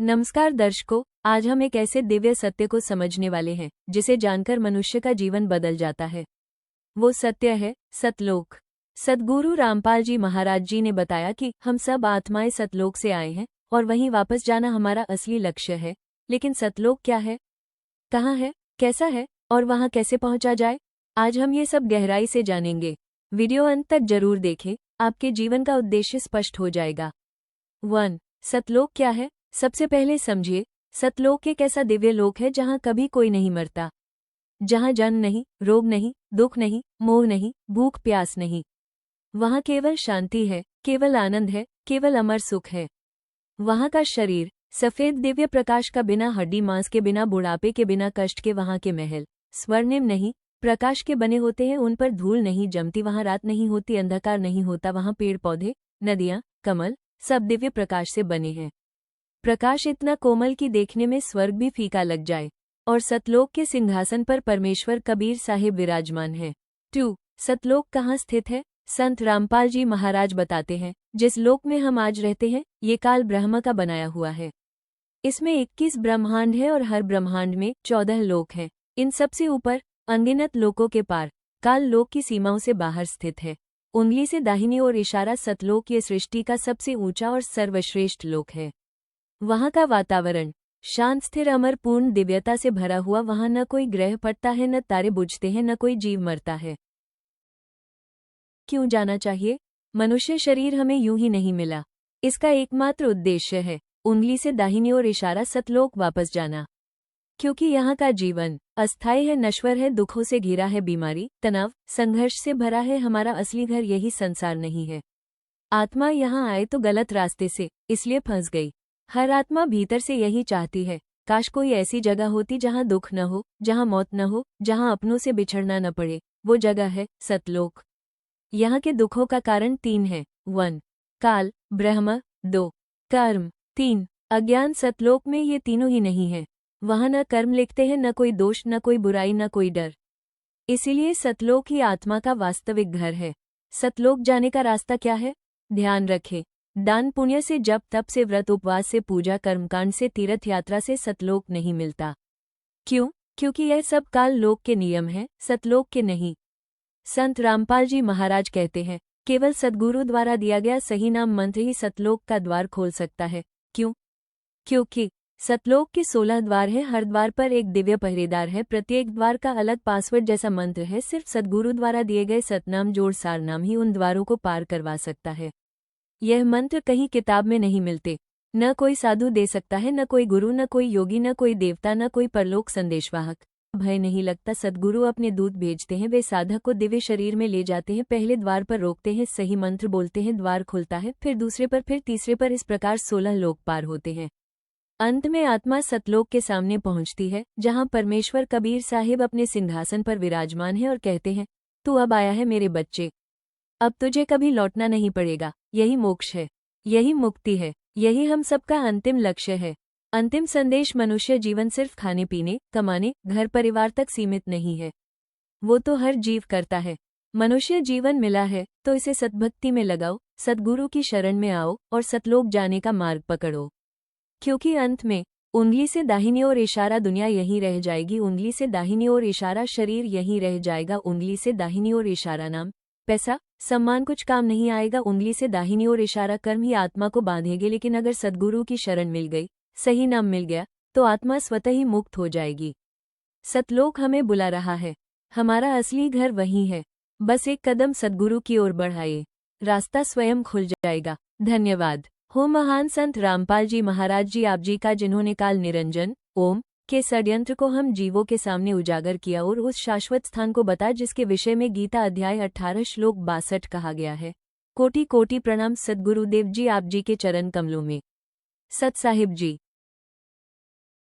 नमस्कार दर्शकों, आज हम एक ऐसे दिव्य सत्य को समझने वाले हैं जिसे जानकर मनुष्य का जीवन बदल जाता है। वो सत्य है सतलोक। सद्गुरु रामपाल जी महाराज जी ने बताया कि हम सब आत्माएं सतलोक से आए हैं और वहीं वापस जाना हमारा असली लक्ष्य है। लेकिन सतलोक क्या है, कहाँ है, कैसा है और वहां कैसे पहुंचा जाए? आज हम ये सब गहराई से जानेंगे। वीडियो अंत तक जरूर देखें, आपके जीवन का उद्देश्य स्पष्ट हो जाएगा। 1. सतलोक क्या है? सबसे पहले समझिए, सतलोक एक ऐसा दिव्य लोक है जहां कभी कोई नहीं मरता, जहां जन्म नहीं, रोग नहीं, दुख नहीं, मोह नहीं, भूख प्यास नहीं। वहां केवल शांति है, केवल आनंद है, केवल अमर सुख है। वहां का शरीर सफेद दिव्य प्रकाश का, बिना हड्डी मांस के, बिना बुढ़ापे के, बिना कष्ट के। वहां के महल स्वर्णिम नहीं, प्रकाश के बने होते हैं, उन पर धूल नहीं जमती। वहां रात नहीं होती, अंधकार नहीं होता। वहां पेड़ पौधे, नदियां, कमल सब दिव्य प्रकाश से बने हैं। प्रकाश इतना कोमल कि देखने में स्वर्ग भी फीका लग जाए। और सतलोक के सिंहासन पर परमेश्वर कबीर साहिब विराजमान है। 2. सतलोक कहाँ स्थित है? संत रामपाल जी महाराज बताते हैं, जिस लोक में हम आज रहते हैं ये काल ब्रह्म का बनाया हुआ है। इसमें 21 ब्रह्मांड है और हर ब्रह्मांड में 14 लोक हैं। इन सबसे ऊपर, अनगिनत लोकों के पार, काल लोक की सीमाओं से बाहर स्थित है। उंगली से दाहिनी ओर इशारा सतलोक ये सृष्टि का सबसे ऊंचा और सर्वश्रेष्ठ लोक है। वहां का वातावरण शांत, स्थिर, अमर, पूर्ण दिव्यता से भरा हुआ। वहां न कोई ग्रह पड़ता है, न तारे बुझते हैं, न कोई जीव मरता है। क्यों जाना चाहिए? मनुष्य शरीर हमें यूं ही नहीं मिला। इसका एकमात्र उद्देश्य है उंगली से दाहिनी ओर इशारा सतलोक वापस जाना। क्योंकि यहाँ का जीवन अस्थायी है, नश्वर है, दुखों से घिरा है, बीमारी, तनाव, संघर्ष से भरा है। हमारा असली घर यही संसार नहीं है। आत्मा यहाँ आए तो गलत रास्ते से, इसलिए फंस गई। हर आत्मा भीतर से यही चाहती है, काश कोई ऐसी जगह होती जहाँ दुख न हो, जहाँ मौत न हो, जहाँ अपनों से बिछड़ना न पड़े। वो जगह है सतलोक। यहाँ के दुखों का कारण 3 है। 1. काल, ब्रह्म। 2. कर्म। 3. अज्ञान। सतलोक में ये तीनों ही नहीं है। वहाँ न कर्म लिखते हैं, न कोई दोष, न कोई बुराई, न कोई डर। इसीलिए सतलोक ही आत्मा का वास्तविक घर है। सतलोक जाने का रास्ता क्या है? ध्यान रखें, दान पुण्य से, जप तप से, व्रत उपवास से, पूजा कर्मकांड से, तीर्थ यात्रा से सतलोक नहीं मिलता। क्यों? क्योंकि यह सब काल लोक के नियम हैं, सतलोक के नहीं। संत रामपाल जी महाराज कहते हैं, केवल सद्गुरु द्वारा दिया गया सही नाम मंत्र ही सतलोक का द्वार खोल सकता है। क्यों? क्योंकि सतलोक के 16 द्वार हैं, हर द्वार पर एक दिव्य पहरेदार है, प्रत्येक द्वार का अलग पासवर्ड जैसा मंत्र है। सिर्फ सद्गुरु द्वारा दिए गए सतनाम जोड़ सारनाम ही उन द्वारों को पार करवा सकता है। यह मंत्र कहीं किताब में नहीं मिलते, न कोई साधु दे सकता है, न कोई गुरु, न कोई योगी, न कोई देवता, न कोई परलोक संदेशवाहक। भय नहीं लगता, सद्गुरु अपने दूत भेजते हैं, वे साधक को दिव्य शरीर में ले जाते हैं, पहले द्वार पर रोकते हैं, सही मंत्र बोलते हैं, द्वार खुलता है, फिर दूसरे पर, फिर तीसरे पर, इस प्रकार 16 लोक पार होते हैं। अंत में आत्मा सतलोक के सामने पहुंचती है, जहां परमेश्वर कबीर साहिब अपने सिंहासन पर विराजमान है और कहते हैं, तू अब आया है मेरे बच्चे, अब तुझे कभी लौटना नहीं पड़ेगा। यही मोक्ष है, यही मुक्ति है, यही हम सबका अंतिम लक्ष्य है। अंतिम संदेश, मनुष्य जीवन सिर्फ खाने पीने, कमाने, घर परिवार तक सीमित नहीं है। वो तो हर जीव करता है। मनुष्य जीवन मिला है तो इसे सद्भक्ति में लगाओ, सद्गुरु की शरण में आओ और सतलोक जाने का मार्ग पकड़ो। क्योंकि अंत में उंगली से दाहिनी ओर इशारा दुनिया यहीं रह जाएगी, उंगली से दाहिनी ओर इशारा शरीर यहीं रह जाएगा, उंगली से दाहिनी ओर इशारा नाम, पैसा, सम्मान कुछ काम नहीं आएगा, उंगली से दाहिनी ओर इशारा कर्म ही आत्मा को बांधेंगे। लेकिन अगर सद्गुरु की शरण मिल गई, सही नाम मिल गया, तो आत्मा स्वतः ही मुक्त हो जाएगी। सतलोक हमें बुला रहा है, हमारा असली घर वहीं है। बस एक कदम सद्गुरु की ओर बढ़ाइए, रास्ता स्वयं खुल जाएगा। धन्यवाद हो महान संत रामपाल जी महाराज जी, आप जी का, जिन्होंने काल निरंजन ओम के षड्यंत्र को हम जीवों के सामने उजागर किया और उस शाश्वत स्थान को बता जिसके विषय में गीता अध्याय 18 श्लोक 62 कहा गया है। कोटि कोटि प्रणाम सद्गुरुदेव जी, आप जी के चरण कमलों में। सत साहिब जी।